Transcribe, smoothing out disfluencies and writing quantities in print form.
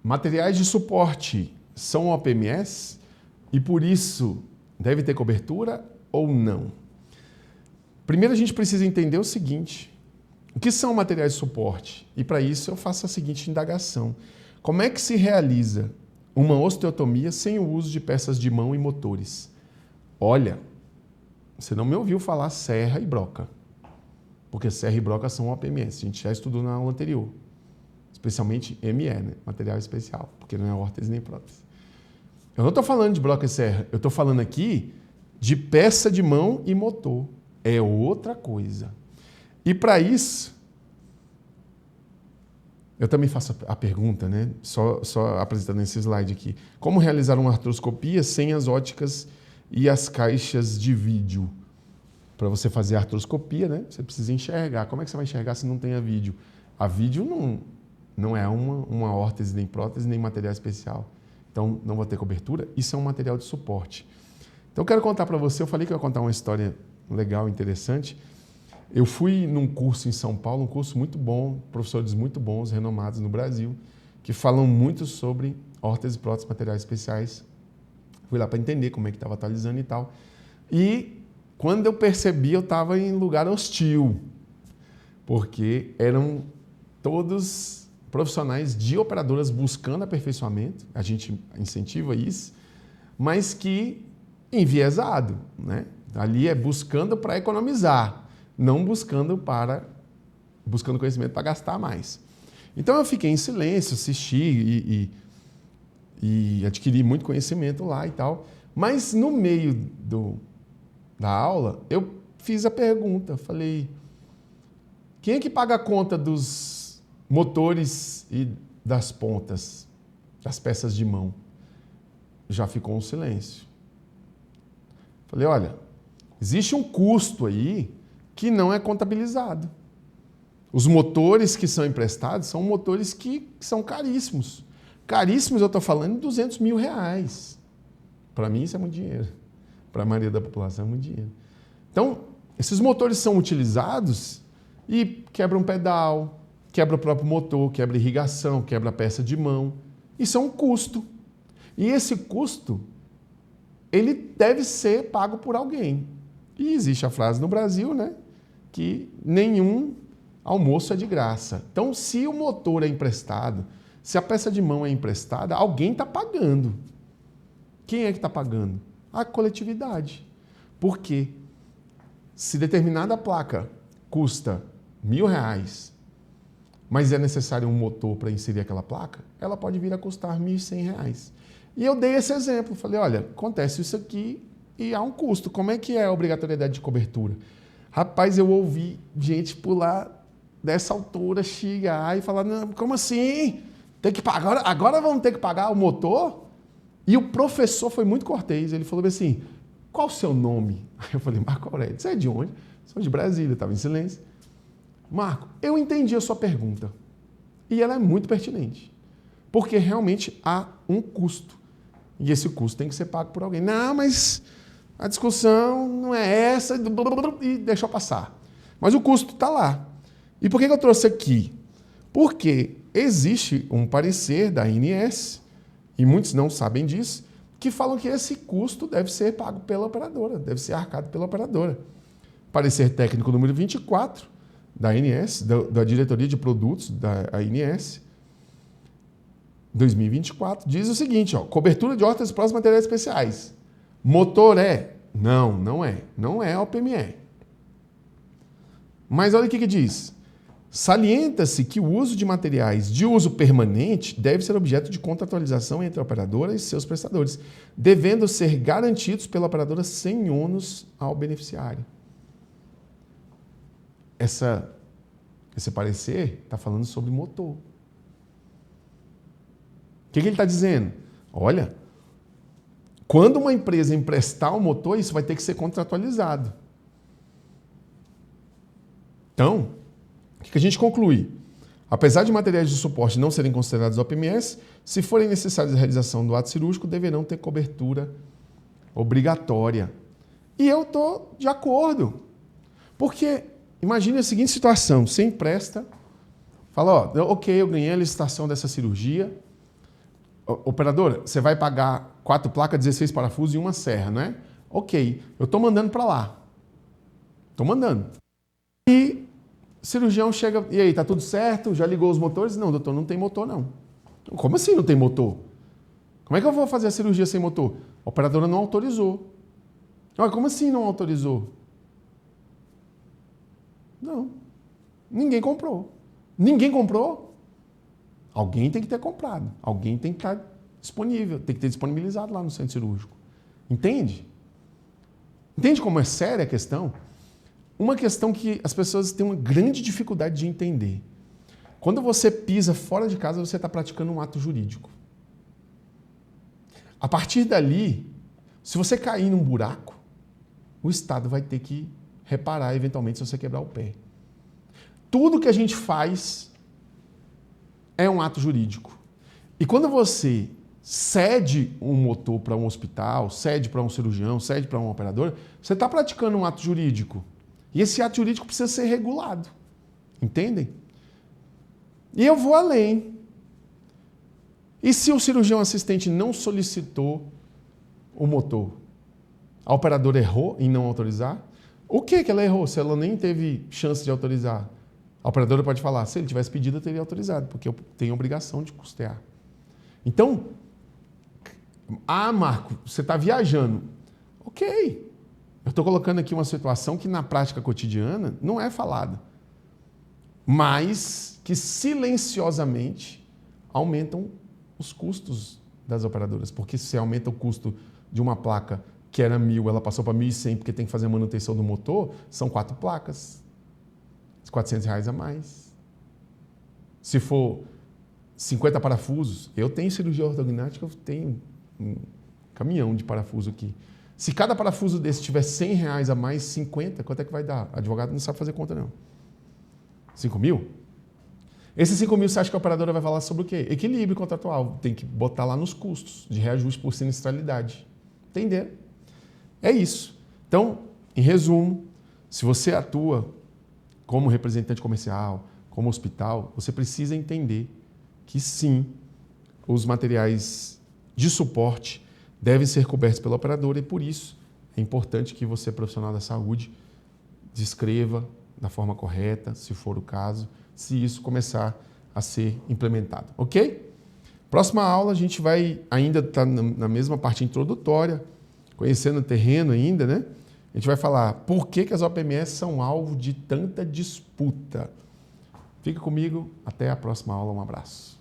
Materiais de suporte são OPMS e por isso deve ter cobertura ou não? Primeiro a gente precisa entender o seguinte: o que são materiais de suporte? E para isso eu faço a seguinte indagação: como é que se realiza uma osteotomia sem o uso de peças de mão e motores? Olha, você não me ouviu falar serra e broca, porque serra e broca são OPMS, a gente já estudou na aula anterior. Especialmente ME, né? Material especial, porque não é órtese nem prótese. Eu não estou falando de broca e serra, eu estou falando aqui de peça de mão e motor. É outra coisa. E para isso, eu também faço a pergunta, né? Só apresentando esse slide aqui. Como realizar uma artroscopia sem as óticas e as caixas de vídeo? Para você fazer a artroscopia, né? Você precisa enxergar. Como é que você vai enxergar se não tem a vídeo? A vídeo não é uma órtese, nem prótese, nem material especial. Então, não vou ter cobertura. Isso é um material de suporte. Então, eu quero contar para você, eu falei que eu ia contar uma história legal, interessante. Eu fui num curso em São Paulo, um curso muito bom, professores muito bons, renomados no Brasil, que falam muito sobre órtese, prótese, materiais especiais. Fui lá para entender como é que estava atualizando e tal. E quando eu percebi, eu estava em lugar hostil, porque eram todos profissionais de operadoras buscando aperfeiçoamento, a gente incentiva isso, mas que enviesado, né? Ali é buscando para economizar, não buscando conhecimento para gastar mais. Então eu fiquei em silêncio, assisti e adquiri muito conhecimento lá e tal, mas no meio da aula eu fiz a pergunta, falei: quem é que paga a conta dos motores e das pontas, das peças de mão? Já ficou um silêncio. Falei: olha, existe um custo aí que não é contabilizado. Os motores que são emprestados são motores que são caríssimos. Caríssimos, eu estou falando de 200 mil reais. Para mim isso é muito dinheiro. Para a maioria da população é muito dinheiro. Então, esses motores são utilizados e quebra um pedal, quebra o próprio motor, quebra irrigação, quebra a peça de mão. Isso é um custo. E esse custo, ele deve ser pago por alguém. E existe a frase no Brasil, né, que nenhum almoço é de graça. Então, se o motor é emprestado, se a peça de mão é emprestada, alguém está pagando. Quem é que está pagando? A coletividade. Por quê? Se determinada placa custa R$1.000, mas é necessário um motor para inserir aquela placa, ela pode vir a custar R$1.100. E eu dei esse exemplo, falei: olha, acontece isso aqui e há um custo. Como é que é a obrigatoriedade de cobertura? Rapaz, eu ouvi gente pular dessa altura, chegar e falar: não, como assim? Tem que pagar, agora vamos ter que pagar o motor? E o professor foi muito cortês, ele falou assim: qual o seu nome? Aí eu falei: Marco Aurélio. Você é de onde? Sou de Brasília, estava em silêncio. Marco, eu entendi a sua pergunta e ela é muito pertinente, porque realmente há um custo e esse custo tem que ser pago por alguém. Não, mas a discussão não é essa e deixou passar. Mas o custo está lá. E por que eu trouxe aqui? Porque existe um parecer da ANS, e muitos não sabem disso, que falam que esse custo deve ser pago pela operadora, deve ser arcado pela operadora. Parecer técnico número 24, da ANS, da Diretoria de Produtos da ANS, 2024, diz o seguinte: ó, cobertura de órteses próximas a materiais especiais. Motor é? Não, não é. Não é OPME. Mas olha o que diz. Salienta-se que o uso de materiais de uso permanente deve ser objeto de contratualização entre a operadora e seus prestadores, devendo ser garantidos pela operadora sem ônus ao beneficiário. Esse parecer está falando sobre motor. O que ele está dizendo? Olha, quando uma empresa emprestar um motor, isso vai ter que ser contratualizado. Então, o que a gente conclui? Apesar de materiais de suporte não serem considerados OPMS, se forem necessários a realização do ato cirúrgico, deverão ter cobertura obrigatória. E eu estou de acordo. Porque imagine a seguinte situação: você empresta, fala: ó, ok, eu ganhei a licitação dessa cirurgia, Operadora, você vai pagar 4 placas, 16 parafusos e uma serra, não é? Ok, eu estou mandando para lá. Estou mandando. E o cirurgião chega, e aí, tá tudo certo? Já ligou os motores? Não, doutor, não tem motor não. Como assim não tem motor? Como é que eu vou fazer a cirurgia sem motor? A operadora não autorizou. Olha, como assim não autorizou? Não. Ninguém comprou. Ninguém comprou? Alguém tem que ter comprado. Alguém tem que estar disponível. Tem que ter disponibilizado lá no centro cirúrgico. Entende? Entende como é séria a questão? Uma questão que as pessoas têm uma grande dificuldade de entender. Quando você pisa fora de casa, você está praticando um ato jurídico. A partir dali, se você cair num buraco, o Estado vai ter que reparar, eventualmente, se você quebrar o pé. Tudo que a gente faz é um ato jurídico. E quando você cede um motor para um hospital, cede para um cirurgião, cede para um operador, você está praticando um ato jurídico. E esse ato jurídico precisa ser regulado. Entendem? E eu vou além. E se o cirurgião assistente não solicitou o motor? A operadora errou em não autorizar? O que ela errou se ela nem teve chance de autorizar? A operadora pode falar, se ele tivesse pedido, eu teria autorizado, porque eu tenho a obrigação de custear. Então, Marco, você está viajando. Ok. Eu estou colocando aqui uma situação que na prática cotidiana não é falada, mas que silenciosamente aumentam os custos das operadoras. Porque se aumenta o custo de uma placa que era 1.000, ela passou para 1.100 porque tem que fazer a manutenção do motor, são 4 placas. R$400 a mais. Se for 50 parafusos, eu tenho cirurgia ortognática, eu tenho um caminhão de parafuso aqui. Se cada parafuso desse tiver R$100 a mais, 50, quanto é que vai dar? O advogado não sabe fazer conta, não. 5.000? Esses 5.000, você acha que a operadora vai falar sobre o quê? Equilíbrio contratual. Tem que botar lá nos custos de reajuste por sinistralidade. Entender? É isso. Então, em resumo, se você atua como representante comercial, como hospital, você precisa entender que sim, os materiais de suporte devem ser cobertos pela operadora e por isso é importante que você, profissional da saúde, descreva da forma correta, se for o caso, se isso começar a ser implementado, ok? Próxima aula a gente vai ainda estar na mesma parte introdutória, conhecendo o terreno ainda, né? A gente vai falar por que as OPMS são alvo de tanta disputa. Fica comigo, até a próxima aula, um abraço.